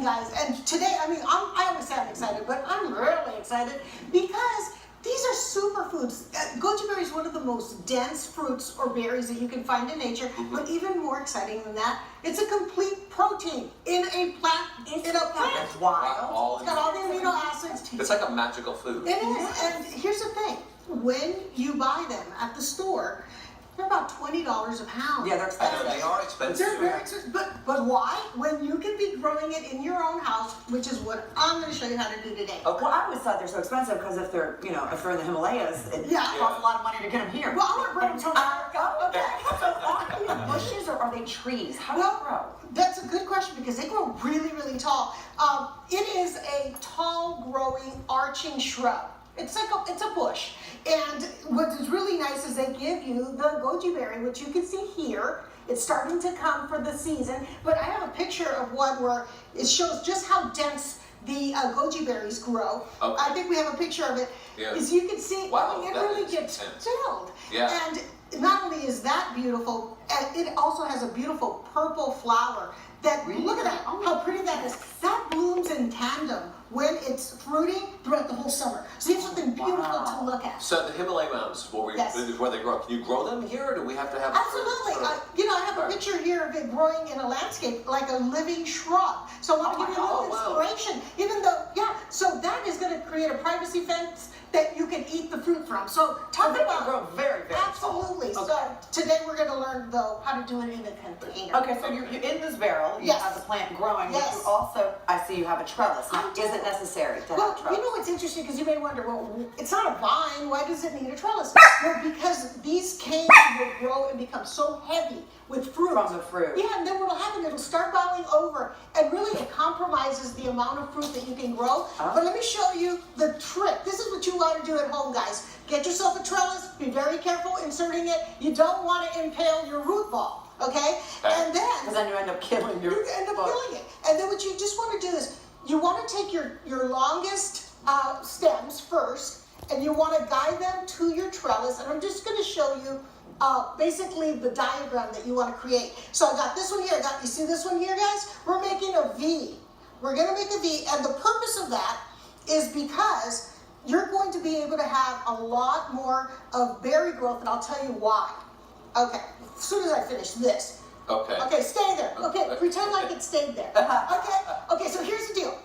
guys. And today, I mean, I always say I'm excited, but I'm really excited because these are superfoods. Goji berry is one of the most dense fruits or berries that you can find in nature, but even more exciting than that, it's a complete protein in a plant. That's wild. It's got all the amino acids. It's like a magical food. It is. And here's the thing. When you buy them at the store, they're about $20 a pound. Yeah, they're expensive. They are expensive. They're very expensive. But why? When you can be growing it in your own house, which is what I'm going to show you how to do today. Okay. Well, I always thought they're so expensive because if they're, if they're in the Himalayas, it costs a lot of money to get them here. Well, I'm going to bring them to America. Okay. So are they bushes or are they trees? How do they grow? That's a good question because they grow really, really tall. It is a tall growing arching shrub. It's a bush. And what is really nice is they give you the goji berry, which you can see here. It's starting to come for the season. But I have a picture of one where it shows just how dense the goji berries grow. Okay. I think we have a picture of it. Yeah. As you can see, wow, it really gets filled. Yeah. And not only is that beautiful, it also has a beautiful purple flower. Look at that, how pretty that is. That blooms in tandem when it's fruiting throughout the whole summer. So you have something beautiful to look at. So the Himalaya mountains, is where they grow. Can you grow them here, or do we have to have? Absolutely. I have a picture here of it growing in a landscape like a living shrub. So I want to give you a little inspiration. Even though, so that is going to create a privacy fence that you can eat the fruit from. So talk about grow very, very absolutely. Tall. So today we're going to learn though how to do it in a container. Okay, so you're in this barrel. You have the plant growing. Yes. But you also, I see you have a trellis. Is it necessary to have a trellis? You know what's interesting because you may wonder, well, it's not a vine. Why does it need a trellis? Well, because these canes will grow and become so heavy with fruit. From the fruit. Yeah, and then what will happen, it'll start boiling over, and really it compromises the amount of fruit that you can grow. But let me show you the trick. This is what you want to do at home, guys. Get yourself a trellis. Be very careful inserting it. You don't want to impale your root ball, okay? And then... Because then you end up killing your... You end up killing it. And then what you just want to do is, you want to take your longest stems first, and you want to guide them to your trellis. And I'm just going to show you basically the diagram that you want to create. So I got this one here. You see this one here, guys? We're making a V. We're going to make a V, and the purpose of that is because you're going to be able to have a lot more of berry growth, and I'll tell you why. Okay, as soon as I finish this. Okay. Okay, stay there. Okay, pretend like it stayed there. Okay, so here's the deal.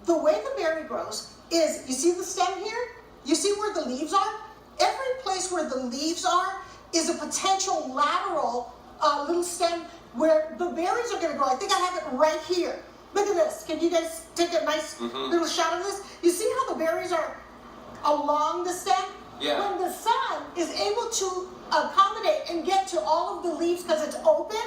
The way the berry grows is, you see the stem here? You see where the leaves are? Every place where the leaves are is a potential lateral little stem where the berries are going to grow. I think I have it right here. Look at this. Can you guys take a nice little shot of this? You see how the berries are along the stem? Yeah. When the sun is able to accommodate and get to all of the leaves because it's open,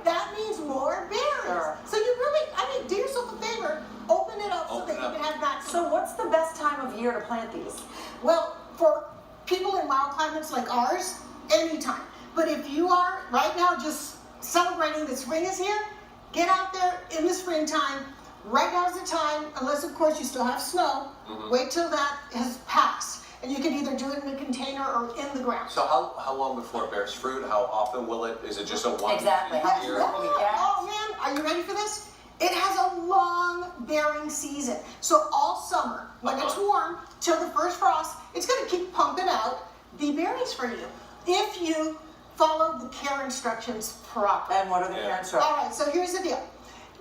that means more berries. Sure. So you really, do yourself a favor, open it up so that you can have that. So what's the best time of year to plant these? Well, for people in mild climates like ours, anytime. But if you are right now just celebrating that spring is here, get out there in the springtime. Right now is the time, unless of course you still have snow. Wait till that has passed. And you can either do it in a container or in the ground. So how long before it bears fruit? How often will it? Is it just a one year? Oh man, are you ready for this? It has a long bearing season. So all summer, when it's warm, till the first frost, it's going to keep pumping out the berries for you if you follow the care instructions properly. And what are the care instructions? All right, so here's the deal.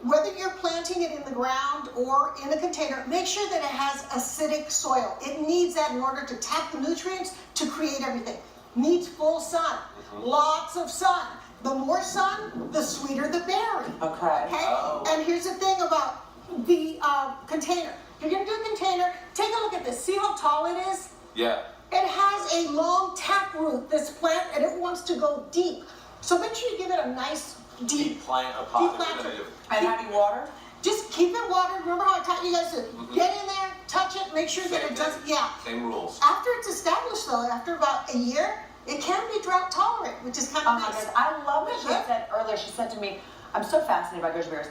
Whether you're planting it in the ground or in a container, make sure that it has acidic soil. It needs that in order to tap the nutrients to create everything. Needs full sun, lots of sun. The more sun, the sweeter the berry. Okay? And here's the thing about the container. If you're going to do a container, take a look at this. See how tall it is? Yeah. It has a long tap root, this plant, and it wants to go deep. So make sure you give it a nice deep plant a pot. And how do you water? Just keep it watered. Remember how I taught you guys to get in there, touch it, make sure that it doesn't, Same rules. After it's established though, after about a year, it can be drought tolerant, which is kind of nice. I love what she said earlier. She said to me, I'm so fascinated by goji berries.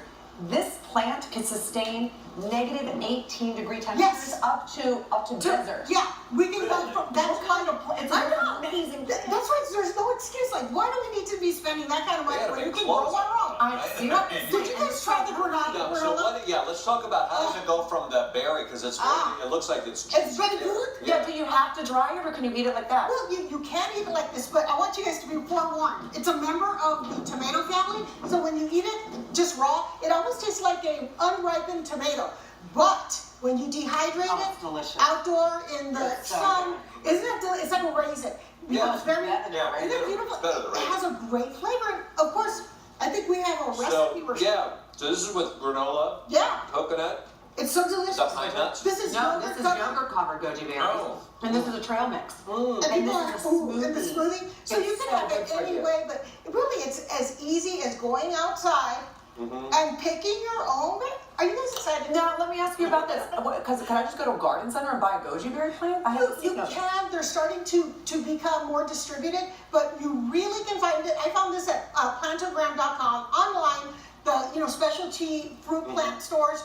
this plant can sustain -18-degree temperatures Yes. up to desert. Yeah, we can go from, that's kind of, It's I an know. amazing That's plant. right, there's no excuse, like, why do we need to be spending that kind of money gotta when you make can grow clothes. our own? I see. Did you guys try the granola? No, so let's talk about how does it go from the berry, because it's very, it looks like it's It's very good. Yeah, do you have to dry it or can you eat it like that? Well, you can eat it like this, but I want you guys to be forewarned. It's a member of the tomato family, so when you eat it just raw, it almost tastes like an unripened tomato. But when you dehydrate Oh, it it's delicious. outdoor in the It's so sun, isn't it? It's like a raisin. Yeah, It's very. better than yeah, Isn't it beautiful? it's better than It has a great flavor. And of course, I think we have a recipe. So, yeah, so this is with granola, Yeah, coconut, it's so delicious. the pine nuts. This is No, yogurt this is covered. yogurt covered goji berries. Oh. And this is a trail mix. And And people this is a are, ooh, in the smoothie. smoothie. So you It's can so have good it for any you. way, but really it's as easy as going outside and picking your own. Are you guys excited? Now, let me ask you about this. Because can I just go to a garden center and buy a goji berry plant? I haven't You seen them. can, they're starting to become more distributed, but you really can find it. I found this at plantogram.com, online, the specialty fruit plant stores.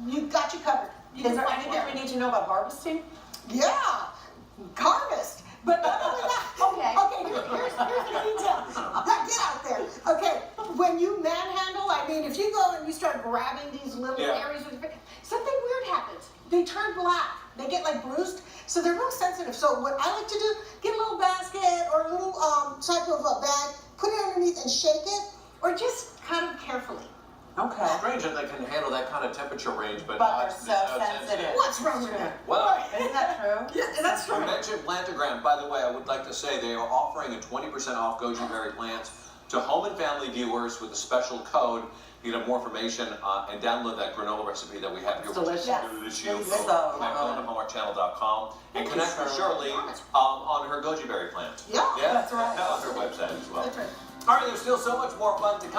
You got you covered. You Is can there find it anything there. we need to know about harvesting? Yeah, harvest. But not only that. Okay. Okay, here's the detail. Get out there. Okay, when you manhandle, I mean, if you go and you start grabbing these little Yeah. areas with your finger, something weird happens. They turn black. They get like bruised. So they're real sensitive. So what I like to do, get a little basket or a little type of a bag, put it underneath and shake it, or just cut them carefully. Okay. Strange that they can handle that kind of temperature range, but But not they're so sensitive. What's wrong with that? Well, Isn't that true? Yeah, that's you true. mentioned Plantogram. By the way, I would like to say they are offering a 20% off goji berry plants to home and family viewers with a special code. You can have more information and download that granola recipe that we have here. It's delicious. Delicious. It's so good. Homeworkchannel.com and connect with Shirley on her goji berry plant. Yeah, Yeah, that's right. On her website as well. That's right. All right, there's still so much more fun to come.